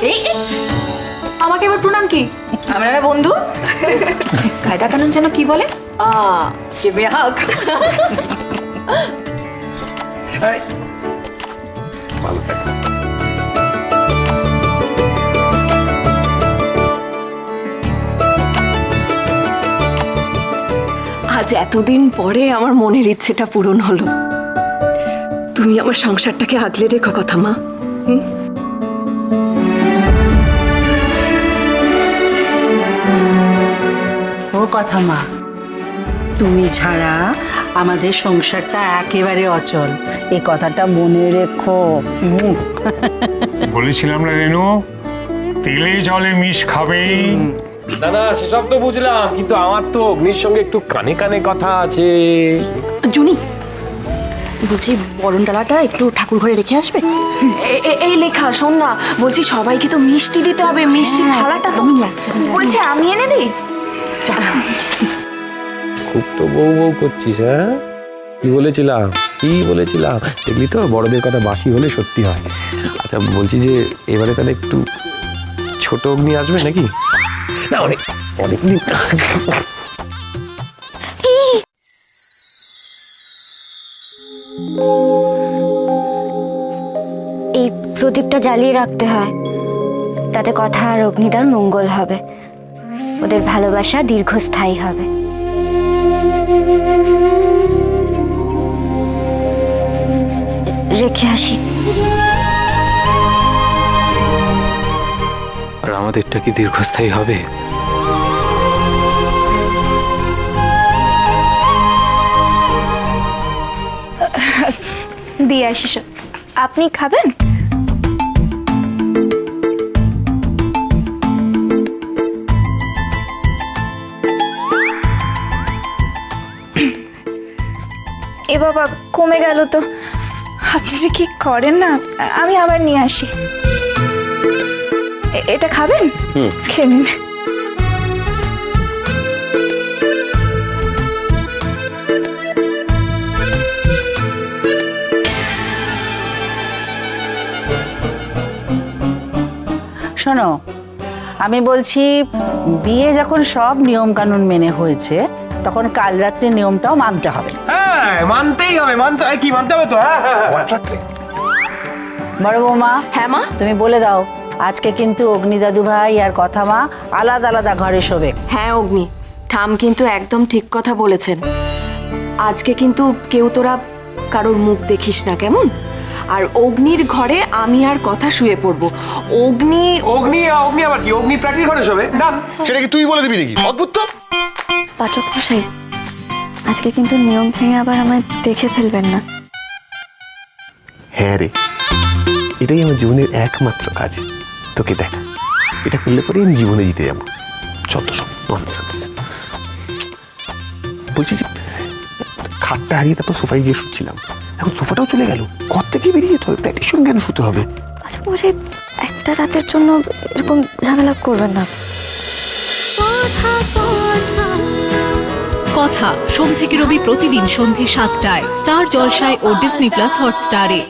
এই আমাকে এবার প্রণাম কি? আমরা বন্ধু। কায়দা কানুন যেন কি বলে? দেবে হাক। ভালো থাক। আজ এতদিন পরে আমার মনের ইচ্ছেটা পূরণ হলো। তুমি আমার সংসারটাকে আগলে রেখো কথা মা। ও কথা মা, তুমি ছাড়া আমাদের সংসারটা একেবারে অচল, এই কথাটা মনে রেখো। বলেছিলাম না রেনু, তেলে জলে মিশ খাবেই। না না, সেসব তো বুঝলাম, কিন্তু আমার তো অগ্নির সঙ্গে একটু কানে কানে কথা আছে। জুনি, বলছি বরণ ডালাটা একটু ঠাকুর ঘরে রেখে আসবে। এই লেখা শোন না, বলছি সবাইকে তো মিষ্টি দিতে হবে, মিষ্টি থালাটা তো বলছে আমি এনে দিই। খুব তো বউ বউ করছিস, হ্যাঁ? কি বলেছিলাম দেখলি তো, বড়দের কথা বাসি হলে সত্যি হয়। আচ্ছা বলছি যে এবারে তাহলে একটু ছোট অগ্নি আসবে নাকি? না অনেক দিন। এই প্রদীপটা জ্বালিয়ে রাখতে হয়, তাতে কথা আর অগ্নিদার মঙ্গল হবে, ওদের ভালোবাসা দীর্ঘস্থায়ী হবে। রেখে আসি। আর আমাদেরটা কি দীর্ঘস্থায়ী হবে? দিয়ে আসিস। আপনি খাবেন? এ বাবা, কমে গেল তো। আপনি যে কি করেন না, আমি আবার নিয়ে আসি। এটা খাবেন? খেয়ে নিন। শোনো, আমি বলছি বিয়ে যখন সব নিয়ম কানুন মেনে হয়েছে, তখন কাল রাত্রে নিয়মটাও মানতে হবে। হ্যাঁ মানতেই হবে, কি মানতে হবে তো। বড় বৌমা, হ্যাঁ মা। তুমি বলে দাও, আজকে কিন্তু অগ্নি দাদু ভাই আর কথা মা আলাদা আলাদা ঘরে শোবে। হ্যাঁ অগ্নি, ঠাম কিন্তু একদম ঠিক কথা বলেছেন। আজকে কিন্তু কেউ তোরা কারোর মুখ দেখিস না, কেমন? আর অগ্নির ঘরে আমি আর কথা শুয়ে পড়বো। অগ্নি অগ্নি আবার কি? অগ্নি প্রাটির ঘরে শোবে? না সেটা কি তুই বলে দিবি নাকি? অদ্ভুত তো। পাচক মশাই, আজকে কিন্তু নিয়ম ভেঙে আবার আমায় দেখে ফেলবেন না। হ্যাঁ রে, এটাই আমার জীবনের একমাত্র কাজ, তোকে দেখা। এটা করলে পরে আমি জীবনে জিতে যাবো। যত সব ননসেন্স। বলছি যে খাটটা হারিয়ে তারপর সোফায় গিয়ে শুচ্ছিলাম, এখন সোফাটাও চলে গেল। ঘর থেকে বেরিয়ে যেতে হবে, প্র্যাকটিশন কেন শুতে হবে? পাচক মশাই, একটা রাতের জন্য এরকম ঝামেলা করবেন না। কথা সোম থেকে রবি প্রতিদিন সন্ধে ৭টায় স্টার জলসায় ও ডিজনি প্লাস হটস্টারে।